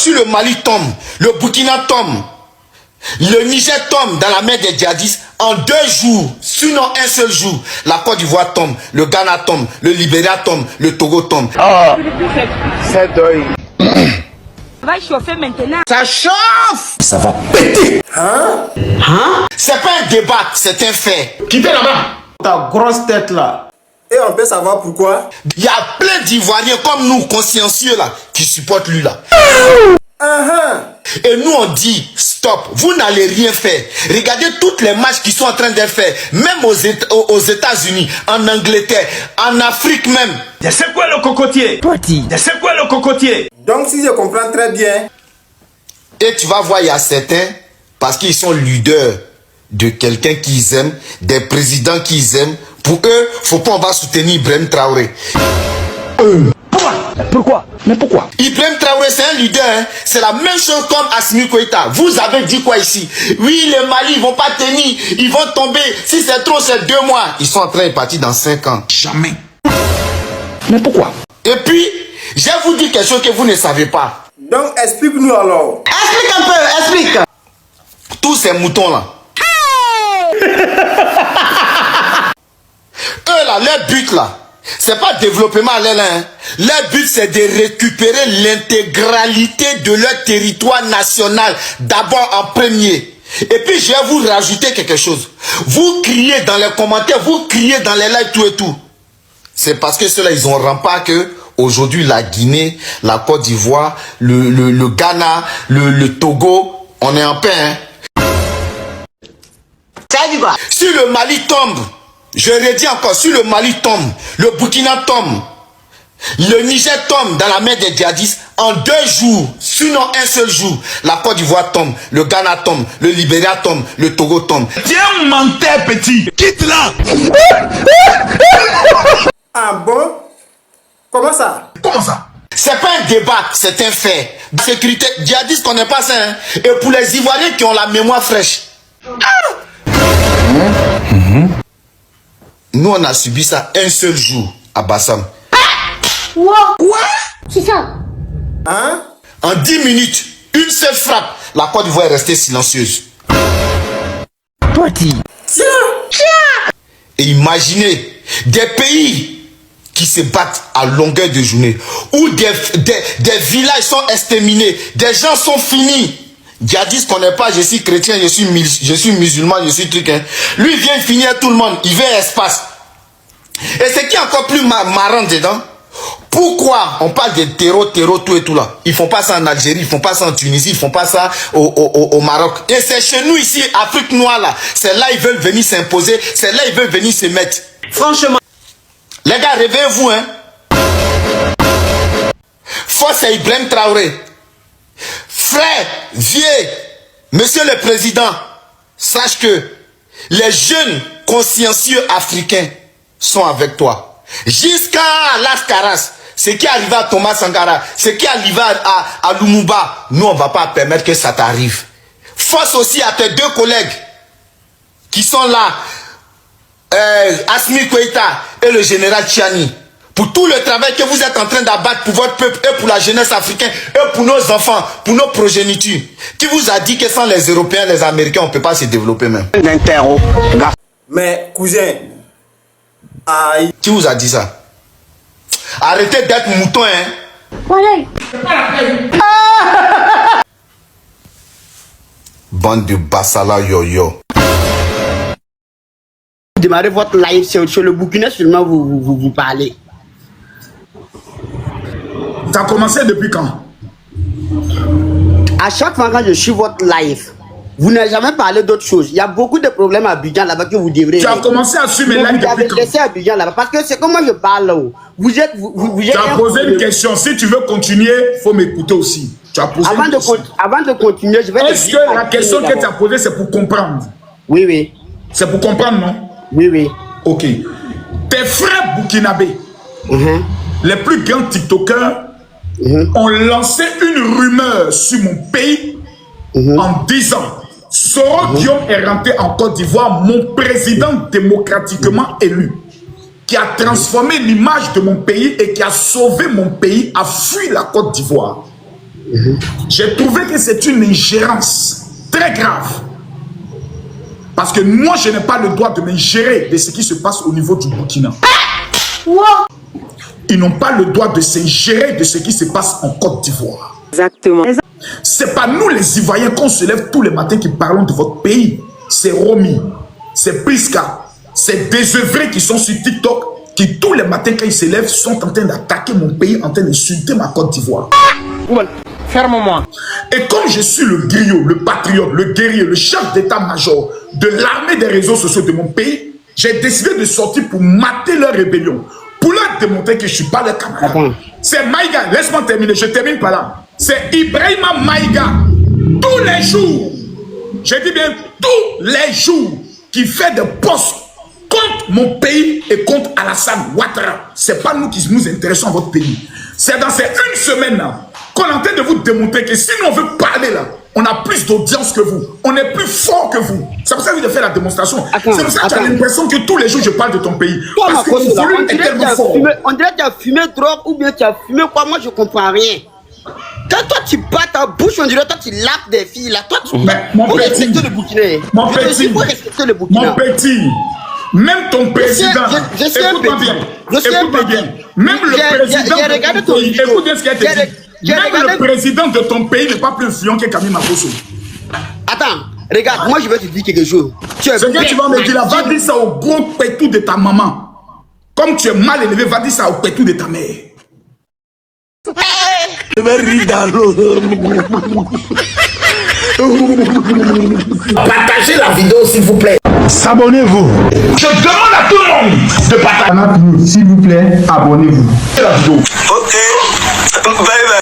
Si le Mali tombe, le Burkina tombe, le Niger tombe dans la main des djihadistes, en 2 jours, sinon un seul jour, la Côte d'Ivoire tombe, le Ghana tombe, le Libéria tombe, le Togo tombe. Oh, c'est deuil. Ça va chauffer maintenant. Ça chauffe. Ça va péter. C'est pas un débat, c'est un fait. Quittez là-bas. Ta grosse tête là. Et on peut savoir pourquoi? Il y a plein d'Ivoiriens comme nous, consciencieux là, qui supportent lui là. Et nous on dit, stop, vous n'allez rien faire. Regardez toutes les matchs qui sont en train de faire, même aux États-Unis, en Angleterre, en Afrique même. C'est quoi le cocotier? C'est quoi le cocotier? Donc si je comprends très bien. Et tu vas voir, il y a certains, parce qu'ils sont leaders de quelqu'un qu'ils aiment, des présidents qu'ils aiment. Pour eux, faut pas on va soutenir Ibrahim Traoré. Pourquoi? Mais pourquoi? Ibrahim Traoré, c'est un leader, hein. C'est la même chose comme Assimi Goïta. Vous avez dit quoi ici? Oui, les Mali, ils vont pas tenir, ils vont tomber. Si c'est trop, c'est 2 mois. Ils sont en train de partir dans 5 ans. Jamais. Mais pourquoi? Et puis, je vais vous dire quelque chose que vous ne savez pas. Donc explique-nous alors. Explique un peu, explique. Tous ces moutons-là. Eux là, leur but là, c'est pas développement à l'aile, hein. Leur but c'est de récupérer l'intégralité de leur territoire national, d'abord en premier. Et puis je vais vous rajouter quelque chose. Vous criez dans les commentaires, vous criez dans les lives, tout et tout. C'est parce que ceux-là, ils ont rempart que aujourd'hui la Guinée, la Côte d'Ivoire, le Ghana, le Togo, on est en paix, hein. Ça dit quoi? Si le Mali tombe, je redis encore, si le Mali tombe, le Burkina tombe, le Niger tombe dans la main des djihadistes, en 2 jours, sinon un seul jour, la Côte d'Ivoire tombe, le Ghana tombe, le Libéria tombe, le Togo tombe. Tiens, menteur petit, quitte là. Ah bon? Comment ça? Comment ça? C'est pas un débat, c'est un fait. La sécurité djihadiste, qu'on n'est pas ça, hein. Et pour les Ivoiriens qui ont la mémoire fraîche. Nous, on a subi ça un seul jour à Bassam. Quoi? C'est ça. Hein? En 10 minutes, une seule frappe, la Côte d'Ivoire est restée silencieuse. Et imaginez des pays qui se battent à longueur de journée, où des villages sont exterminés, des gens sont finis. Djihadiste qu'on n'est pas, je suis chrétien, je suis musulman, je suis truc. Hein. Lui vient finir tout le monde, il veut espace. Et ce qui est encore plus marrant dedans, pourquoi on parle de terreau, tout et tout là? Ils font pas ça en Algérie, ils font pas ça en Tunisie, ils font pas ça au Maroc. Et c'est chez nous ici, Afrique noire là, c'est là ils veulent venir s'imposer, c'est là ils veulent venir se mettre. Franchement. Les gars, réveillez-vous, hein. Force à Ibrahim Traoré. Frère, vieux, monsieur le président, sache que les jeunes consciencieux africains sont avec toi. Jusqu'à Las Caras, ce qui est arrivé à Thomas Sankara, ce qui est arrivé à Lumumba, nous on ne va pas permettre que ça t'arrive. Force aussi à tes 2 collègues qui sont là, Assimi Goïta et le général Tchiani, pour tout le travail que vous êtes en train d'abattre pour votre peuple et pour la jeunesse africaine et pour nos enfants, pour nos progénitures. Qui vous a dit que sans les Européens, les Américains, on ne peut pas se développer même? Mais cousin, aïe. Qui vous a dit ça? Arrêtez d'être mouton, hein. Voilà. Bande de Bassala yo-yo. Démarrez votre live sur le Burkina seulement vous parlez. Ça a commencé depuis quand? À chaque fois quand je suis votre live, vous n'avez jamais parlé d'autre chose. Il y a beaucoup de problèmes à Abidjan là-bas que vous devrez. Tu as commencé à suivre mes lives vous avez depuis quand? laissé Abidjan là-bas parce que c'est comme moi je parle là. Vous êtes. Tu as posé une question. Si tu veux continuer, il faut m'écouter aussi. Tu as posé une question. Avant de continuer, je vais. Est-ce que la question que tu as posée, c'est pour comprendre? Oui, oui. C'est pour comprendre, non? Oui, oui. Ok. Tes frères burkinabés, les plus grands TikTokers, ont lancé une rumeur sur mon pays en disant Soro Guillaume est rentré en Côte d'Ivoire, mon président démocratiquement élu, qui a transformé l'image de mon pays et qui a sauvé mon pays, a fui la Côte d'Ivoire. J'ai trouvé que c'est une ingérence très grave. Parce que moi, je n'ai pas le droit de m'ingérer de ce qui se passe au niveau du Burkina. Ils n'ont pas le droit de s'ingérer de ce qui se passe en Côte d'Ivoire. Exactement. C'est pas nous les Ivoiriens qu'on se lève tous les matins qui parlons de votre pays. C'est Romy, c'est Priska, c'est des œuvrés qui sont sur TikTok, qui tous les matins quand ils se lèvent sont en train d'attaquer mon pays, en train d'insulter ma Côte d'Ivoire. Ferme-moi. Et comme je suis le griot, le patriote, le guerrier, le chef d'état-major de l'armée des réseaux sociaux de mon pays, j'ai décidé de sortir pour mater leur rébellion, pour leur démontrer que je ne suis pas leur camarade. C'est Maïga, laisse-moi terminer, je termine par là. C'est Ibrahima Maïga, tous les jours, je dis bien tous les jours, qui fait des posts contre mon pays et contre Alassane Ouattara. Ce n'est pas nous qui nous intéressons à votre pays. C'est dans ces une semaine là qu'on est en train de vous démontrer que si nous on veut parler là, on a plus d'audience que vous. On est plus fort que vous. C'est pour ça que je fais la démonstration. C'est pour ça que tu as l'impression que tous les jours je parle de ton pays. Parce que ton volume est tellement fort. On dirait que tu as fumé drogue ou bien tu as fumé quoi. Moi, je ne comprends rien. Quand toi, tu bats ta bouche, on dirait que toi, tu lapes des filles. Là, toi, tu faut respecter le Burkinais. Mon petit, mon petit, même ton président, écoute-moi bien, écoute-moi bien, même le président de ton pays, écoute bien ce qu'il a dit. Même le président de ton pays n'est pas plus influent que Camille Makosso. Attends, regarde, moi je vais te dire quelque chose. Ce que tu vas me dire là, va dire ça au gros pétou de ta maman. Comme tu es mal élevé, va dire ça au pétou de ta mère. Je vais rire dans l'eau. Partagez la vidéo s'il vous plaît. Abonnez-vous. Je demande à tout le monde de partager. S'il vous plaît, abonnez-vous. La vidéo. Ok. Bye bye.